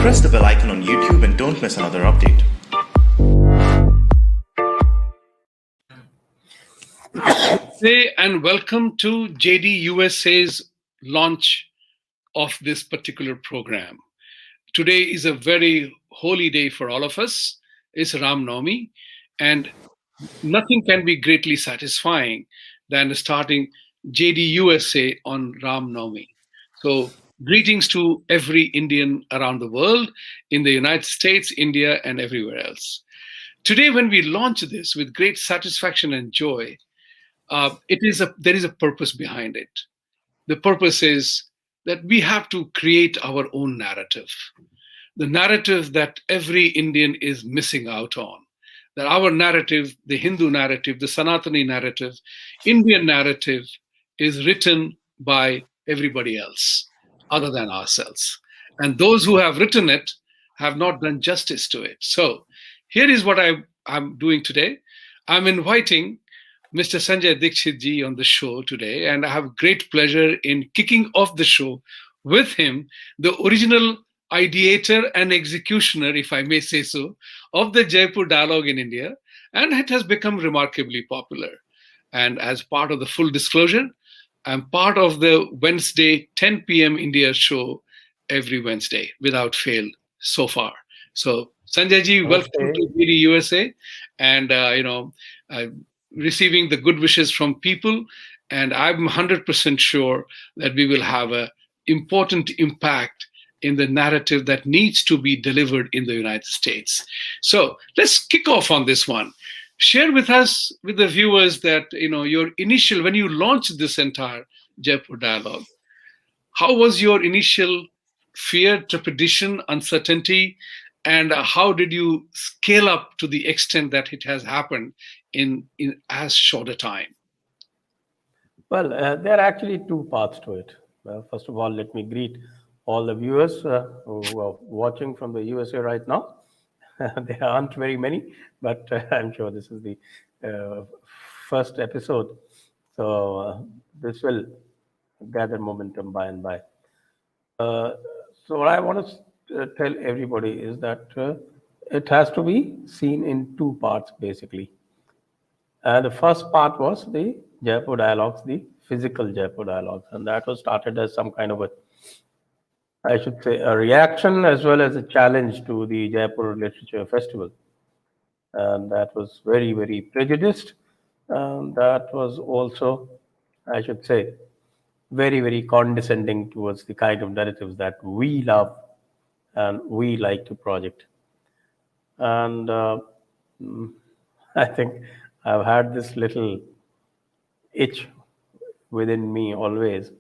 Press the bell icon on YouTube and don't miss another update. Hey, and welcome to JD USA's launch of this particular program. Today is a very holy day for all of us. It's Ram Navami, and nothing can be greatly satisfying than starting JD USA on Ram Navami. So, greetings to every Indian around the world, in the United States, India, and everywhere else. Today, when we launch this with great satisfaction and joy, there is a purpose behind it. The purpose is that we have to create our own narrative, the narrative that every Indian is missing out on. That our narrative, the Hindu narrative, the Sanatani narrative, Indian narrative, is written by everybody else other than ourselves. And those who have written it have not done justice to it. So here is what I'm doing today. I'm inviting Mr. Sanjay Dixit ji on the show today, and I have great pleasure in kicking off the show with him, the original ideator and executioner, if I may say so, of the Jaipur dialogue in India, and it has become remarkably popular. And as part of the full disclosure, I'm part of the Wednesday 10 p.m. India show every Wednesday without fail so far. So Sanjay ji, welcome to BD USA, and uh, receiving the good wishes from people. And I'm 100% sure that we will have an important impact in the narrative that needs to be delivered in the United States. So let's kick off on this one. Share with us, with the viewers, that your initial, when you launched this entire Jaipur dialogue, how was your initial fear, trepidation, uncertainty, and how did you scale up to the extent that it has happened in as short a time? Well, there are actually two parts to it. First of all, let me greet all the viewers who are watching from the USA right now. There aren't very many, but I'm sure this is the uh, first episode. So this will gather momentum by and by. So what I want to tell everybody is that it has to be seen in two parts, basically. The first part was the Jaipur dialogues, the physical Jaipur dialogues, and that was started as some kind of a, I should say, a reaction as well as a challenge to the Jaipur Literature Festival. And that was very, very prejudiced. That was also, I should say, very, very condescending towards the kind of narratives that we love and we like to project. And I think I've had this little itch within me always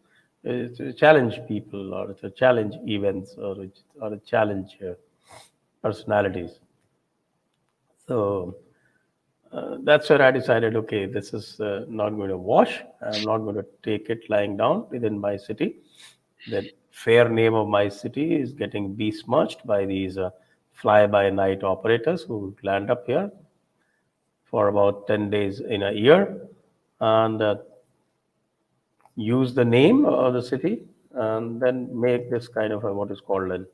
to challenge people or to challenge events or to challenge personalities. So that's where I decided, okay, this is not going to wash. I'm not going to take it lying down within my city. The fair name of my city is getting besmirched by these fly-by-night operators who land up here for about 10 days in a year and use the name of the city and then make this kind of what is called an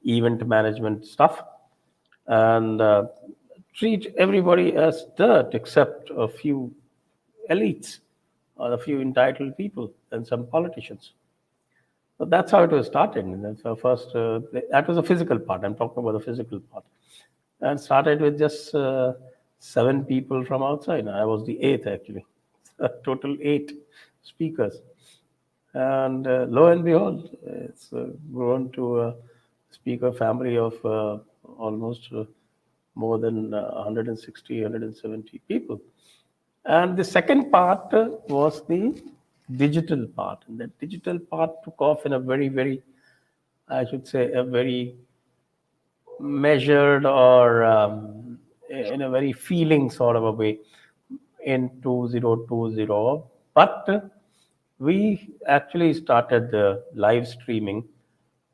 event management stuff and treat everybody as dirt except a few elites or a few entitled people and some politicians. So that's how it was started. And that's our first. That was the physical part. I'm talking about the physical part. And started with just 7 people from outside. I was the eighth actually. Total 8 speakers. And lo and behold, it's grown to a speaker family of almost more than 160, 170 people. And the second part was the digital part. And that digital part took off in a very, very, I should say, a very measured or in a very feeling sort of a way in 2020. But we actually started the live streaming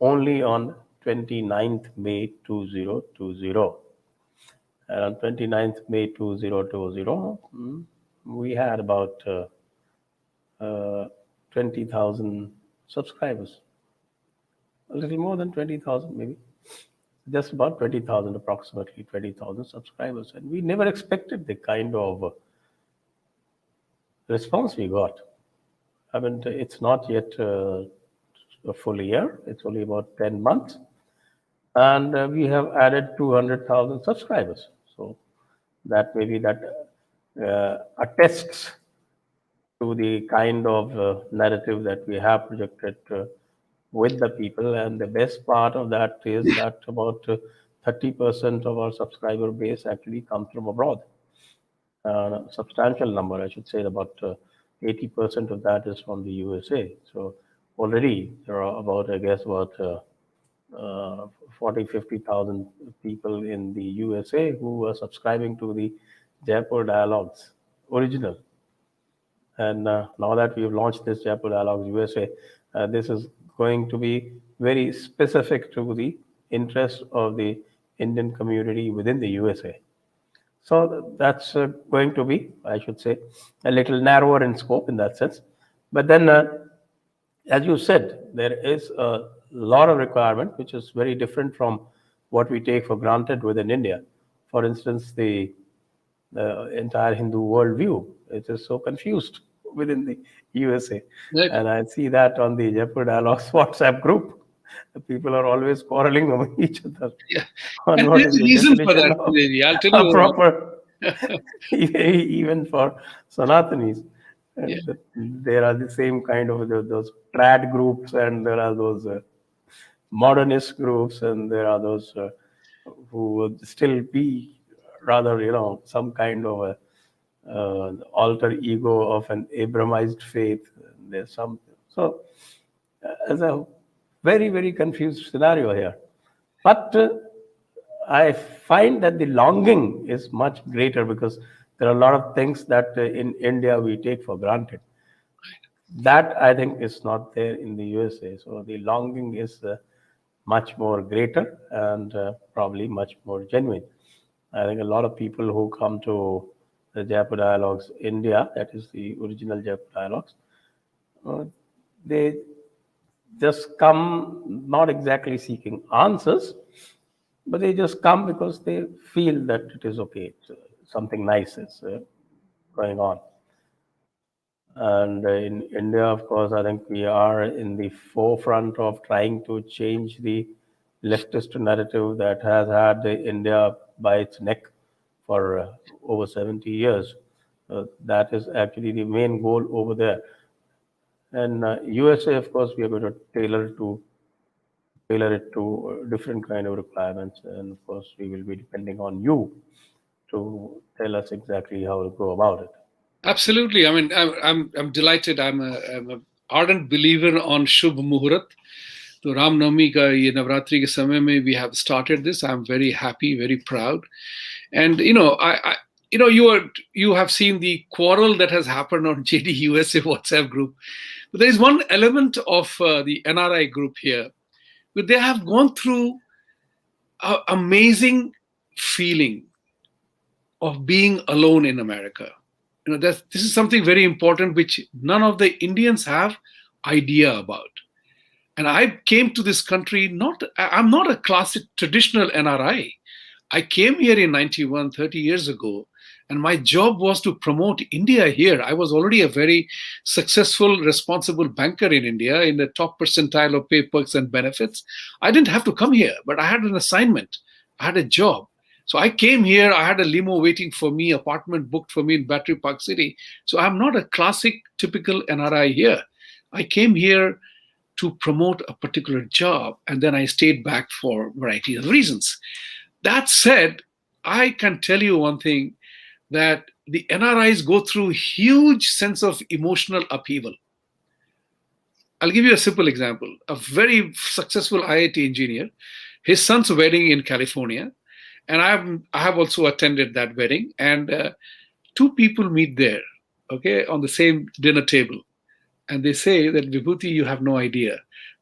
only on 29th May 2020. And on 29th May 2020, we had about 20,000 subscribers, a little more than 20,000 maybe. just about 20,000, approximately 20,000 subscribers. And we never expected the kind of response we got. I mean, it's not yet a full year, it's only about 10 months. And we have added 200,000 subscribers. So that maybe that attests to the kind of narrative that we have projected with the people. And the best part of that is that about 30% of our subscriber base actually comes from abroad. Substantial number, I should say, about 80% of that is from the USA. So already there are about, I guess, about 40, 50,000 people in the USA who are subscribing to the Jaipur Dialogues original. And now that we've launched this Jaipur Dialogues USA, this is going to be very specific to the interest of the Indian community within the USA. So that's going to be, I should say, a little narrower in scope in that sense. But then, as you said, there is a lot of requirement which is very different from what we take for granted within India. For instance, the entire Hindu worldview, it is so confused within the USA. Right. And I see that on the Jaipur Dialogues WhatsApp group. The people are always quarreling among each other Yeah. on And what there's is a the reason for definition that, of Sanjay. I'll tell a you. proper, even for Sanatanis. Yeah. There are the same kind of those trad groups, and there are those modernist groups, and there are those who would still be rather, some kind of a alter ego of an Abramized faith. There's some so as a very, very confused scenario here. But I find that the longing is much greater because there are a lot of things that in India we take for granted. That I think is not there in the USA. So the longing is much more greater and probably much more genuine. I think a lot of people who come to the Jaipur Dialogues India, that is the original Jaipur Dialogues, they just come not exactly seeking answers, but they just come because they feel that it is okay. Something nice is going on. And in India, of course, I think we are in the forefront of trying to change the leftist narrative that has had India by its neck for over 70 years. That is actually the main goal over there. And USA, of course, we are going to tailor it to different kind of requirements. And of course, we will be depending on you to tell us exactly how to go about it. Absolutely. I mean, I'm delighted. I'm a ardent believer on Shubh Muhurat. So Ram Navami ka ye Navratri ke samay mein we have started this. I'm very happy, very proud. And you have seen the quarrel that has happened on JD USA WhatsApp group. But there is one element of the NRI group here, where they have gone through an amazing feeling of being alone in America. This is something very important which none of the Indians have idea about. And I came to this country I'm not a classic traditional NRI. I came here in 91, 30 years ago, and my job was to promote India here. I was already a very successful, responsible banker in India in the top percentile of pay, perks, and benefits. I didn't have to come here, but I had an assignment. I had a job. So I came here, I had a limo waiting for me, apartment booked for me in Battery Park City. So I'm not a classic, typical NRI here. I came here to promote a particular job, and then I stayed back for a variety of reasons. That said, I can tell you one thing, that the NRIs go through huge sense of emotional upheaval. I'll give you a simple example. A very successful IIT engineer, his son's wedding in California, and I have also attended that wedding, and two people meet there, okay, on the same dinner table. And they say that, Vibhuti, you have no idea.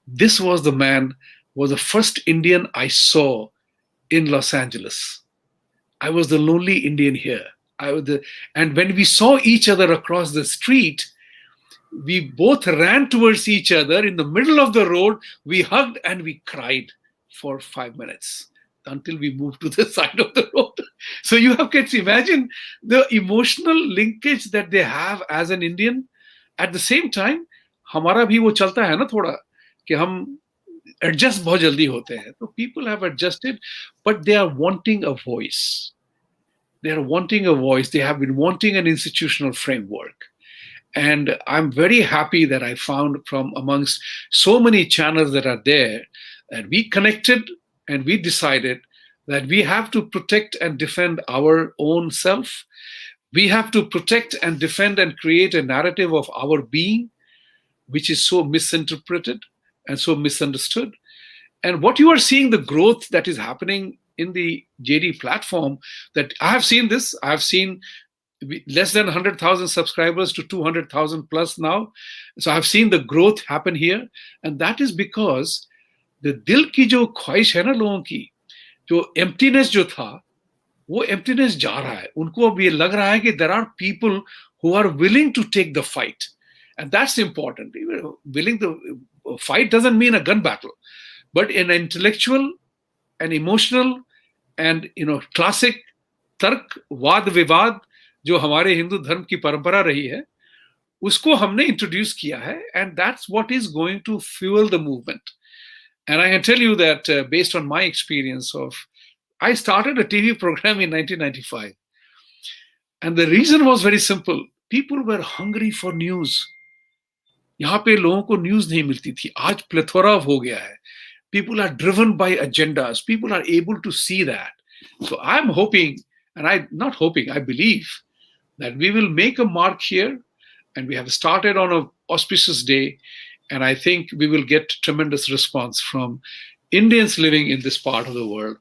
This was the first Indian I saw in Los Angeles. I was the lonely Indian here. And when we saw each other across the street, we both ran towards each other in the middle of the road. We hugged and we cried for 5 minutes. until we move to the side of the road. So you have can imagine the emotional linkage that they have as an Indian. At the same time, हमारा भी वो चलता है ना थोड़ा कि हम adjust बहुत जल्दी होते हैं. तो people have adjusted, but they are wanting a voice. They are wanting a voice. They have been wanting an institutional framework. And I'm very happy that I found from amongst so many channels that are there, and we connected and we decided that we have to protect and defend our own self. We have to protect and defend and create a narrative of our being, which is so misinterpreted and so misunderstood. And what you are seeing, the growth that is happening in the JD platform, that I have seen this, I have seen less than 100,000 subscribers to 200,000 plus now. So I've seen the growth happen here. And that is because the dil ki jo ख्वाहिश है ना लोगों की, जो emptiness जो था, वो emptiness जा रहा है. उनको अब ये लग रहा है कि there are people who are willing to take the fight. And that's important. Willing to fight doesn't mean a gun battle, but an intellectual and emotional and classic तर्क वाद विवाद जो हमारे हिंदू धर्म की परंपरा रही है, उसको हमने इंट्रोड्यूस किया है. And that's what is going to fuel the movement. And I can tell you that based on my experience I started a TV program in 1995. And the reason was very simple. People were hungry for news. यहाँ पे लोगों को news नहीं मिलती थी. आज plethora हो गया है. People are driven by agendas. People are able to see that. So I'm hoping, and I believe that we will make a mark here, and we have started on an auspicious day, and I think we will get tremendous response from Indians living in this part of the world.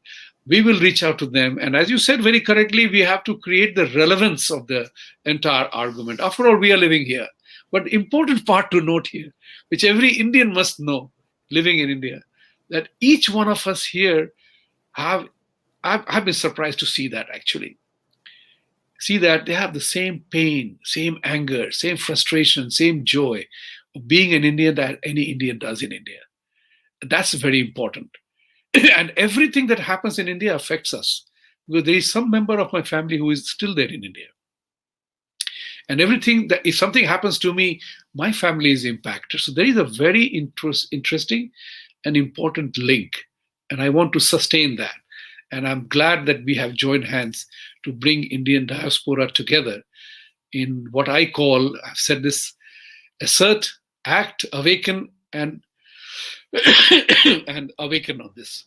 We will reach out to them, and as you said very correctly, we have to create the relevance of the entire argument. After all, we are living here. But important part to note here, which every Indian must know living in India, that each one of us here I've been surprised to see that actually. See that they have the same pain, same anger, same frustration, same joy of being an Indian that any Indian does in India. That's very important. And everything that happens in India affects us. Because there is some member of my family who is still there in India. And everything that if something happens to me, my family is impacted. So there is a very interesting and important link. And I want to sustain that. And I'm glad that we have joined hands to bring Indian diaspora together in what I call, I've said this, assert, act, awaken, and and awaken on this.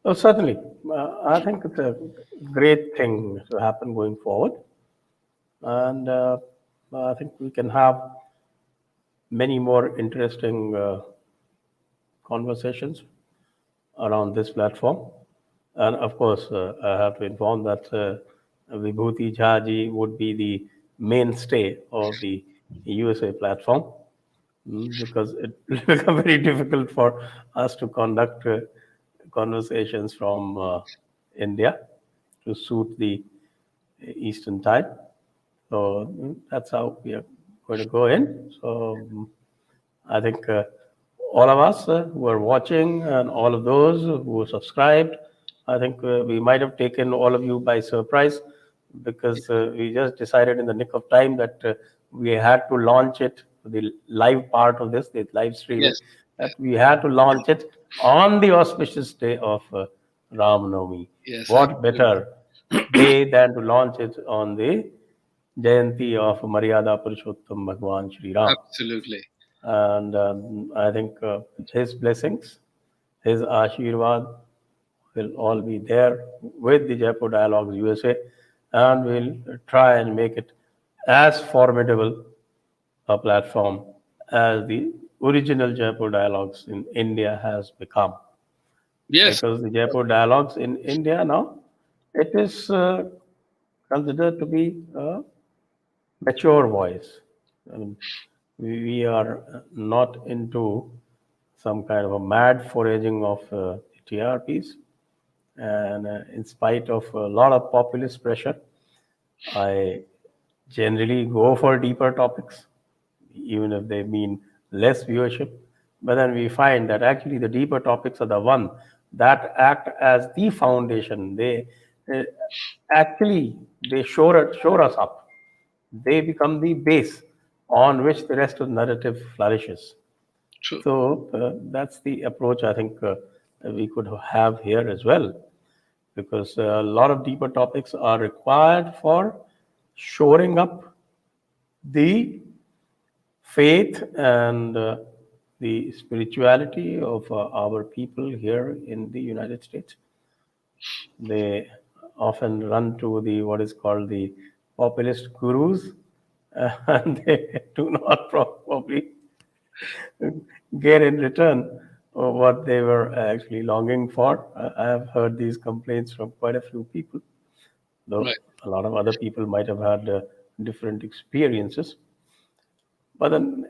Well, certainly. I think it's a great thing to happen going forward. And I think we can have many more interesting conversations around this platform. And of course, I have to inform that Vibhuti Jha ji would be the mainstay of the USA platform, because it will become very difficult for us to conduct conversations from India to suit the Eastern time. So that's how we are going to go in. So I think all of us who are watching and all of those who are subscribed, I think we might have taken all of you by surprise, because we just decided in the nick of time that we had to launch it, the live part of this, the live stream, Yes. that we had to launch it on the auspicious day of Ram Navami. Yes, What absolutely. better day than to launch it on the Jayanti of Maryada Purushottam Bhagwan Shri Ram. Absolutely. And I think his blessings, his Ashirwad will all be there with the Jaipur Dialogues USA, and we'll try and make it as formidable a platform as the original Jaipur Dialogues in India has become. Yes. Because the Jaipur Dialogues in India now, it is considered to be a mature voice. I mean, we are not into some kind of a mad foraging of TRPs. And in spite of a lot of populist pressure, I generally go for deeper topics, even if they mean less viewership. But then we find that actually the deeper topics are the one that act as the foundation. Uh, they shore us up. They become the base on which the rest of the narrative flourishes. True. So that's the approach I think we could have here as well, because a lot of deeper topics are required for shoring up the faith and the spirituality of our people here in the United States. They often run to the what is called the populist gurus, and they do not probably get in return what they were actually longing for. I have heard these complaints from quite a few people, though Right. a lot of other people might have had different experiences. But then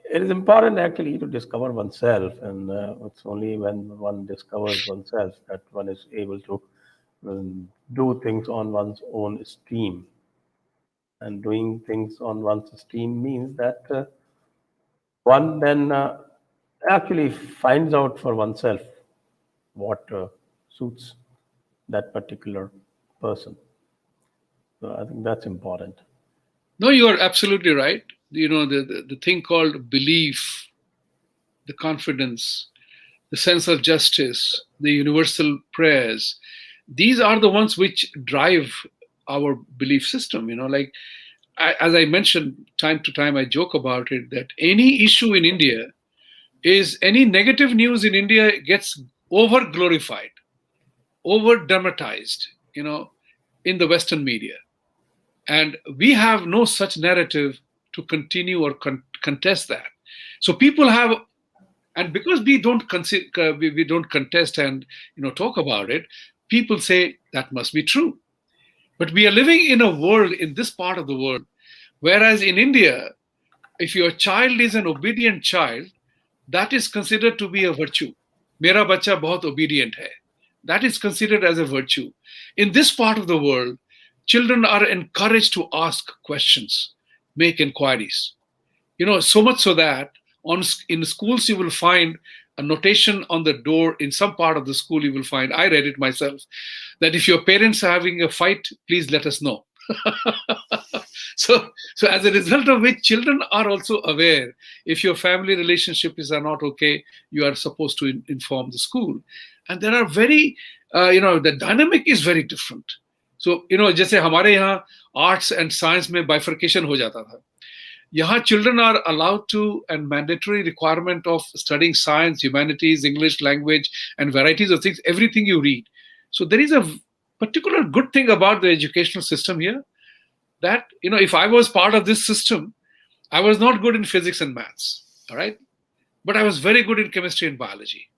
it is important actually to discover oneself, and it's only when one discovers oneself that one is able to do things on one's own stream. And doing things on one's stream means that one then actually finds out for oneself what suits that particular person. So I think that's important. No, you are absolutely right. The thing called belief, the confidence, the sense of justice, the universal prayers, these are the ones which drive our belief system. Like as I mentioned time to time, I joke about it that any issue in India is any negative news in India gets over glorified, over dramatized, in the Western media. And we have no such narrative to continue or contest that. So people have, and because we don't we don't contest and talk about it, people say that must be true. But we are living in a world, in this part of the world, whereas in India, if your child is an obedient child, that is considered to be a virtue. Mera bacha bahut obedient hai. That is considered as a virtue. In this part of the world, children are encouraged to ask questions, make inquiries. So much so that in schools you will find a notation on the door. In some part of the school you will find, I read it myself, that if your parents are having a fight, please let us know. So as a result of which, children are also aware. If your family relationships are not okay, you are supposed to inform the school. And there are very, the dynamic is very different. So, जैसे हमारे यहाँ arts and science में bifurcation हो जाता था. यहाँ children are allowed to, and mandatory requirement of studying science, humanities, English language, and varieties of things, everything you read. So there is a particular good thing about the educational system here, that, if I was part of this system, I was not good in physics and maths, all right? But I was very good in chemistry and biology.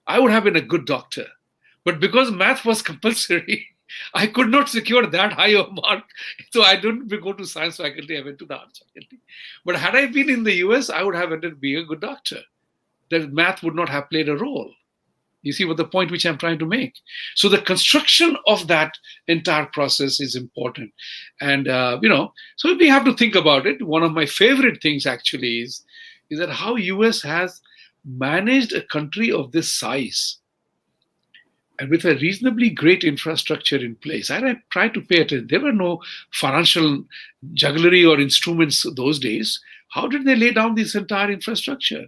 I would have been a good doctor. But because math was compulsory, I could not secure that high of mark. So I didn't go to science faculty, I went to the arts faculty. But had I been in the US, I would have ended up being a good doctor. That math would not have played a role. You see what the point which I'm trying to make? So the construction of that entire process is important. And, so we have to think about it. One of my favorite things actually is that how US has managed a country of this size and with a reasonably great infrastructure in place. I tried to pay attention. There were no financial jugglery or instruments those days. How did they lay down this entire infrastructure?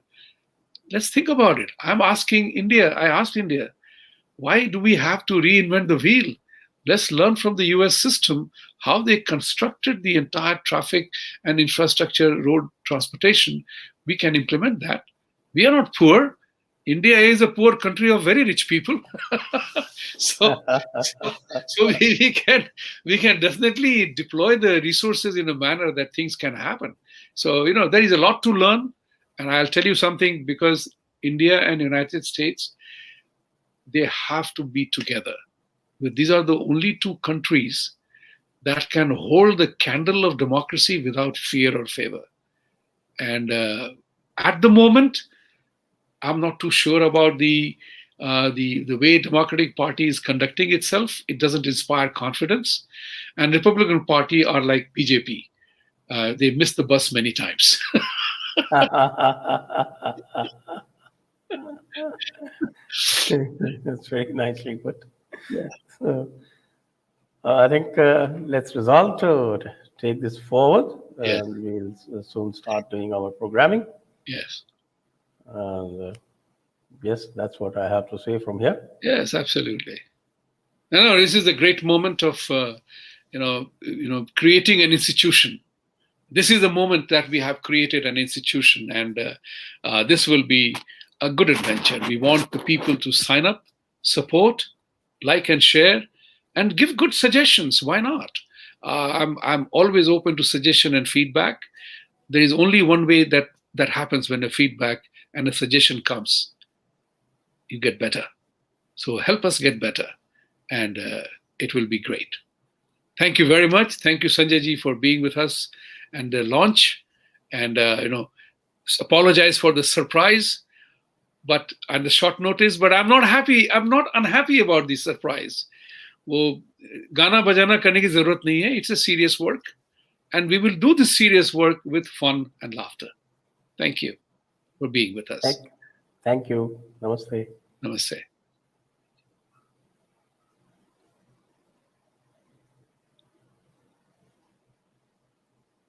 Let's think about it. I asked India, why do we have to reinvent the wheel? Let's learn from the US system how they constructed the entire traffic and infrastructure, road transportation. We can implement that. We are not poor. India is a poor country of very rich people. so we can definitely deploy the resources in a manner that things can happen. So, there is a lot to learn. And I'll tell you something, because India and United States, they have to be together. These are the only two countries that can hold the candle of democracy without fear or favor. And at the moment, I'm not too sure about the way Democratic Party is conducting itself. It doesn't inspire confidence. And Republican Party are like BJP. They missed the bus many times. That's very nicely put. Yeah. So, I think let's resolve to take this forward, Yes. and we'll soon start doing our programming. Yes. And yes, that's what I have to say from here. Yes, absolutely. No, this is a great moment of creating an institution. This is the moment that we have created an institution, and this will be a good adventure. We want the people to sign up, support, like and share, and give good suggestions. Why not? I'm always open to suggestion and feedback. There is only one way that happens when a feedback and a suggestion comes. You get better. So help us get better, and it will be great. Thank you very much. Thank you, Sanjay ji, for being with us and the launch. And apologize for the surprise, but and the short notice. But I'm not happy. I'm not unhappy about the surprise. वो गाना बजाना करने की जरूरत नहीं है. It's a serious work, and we will do this serious work with fun and laughter. Thank you for being with us. Thank you. Namaste. Namaste.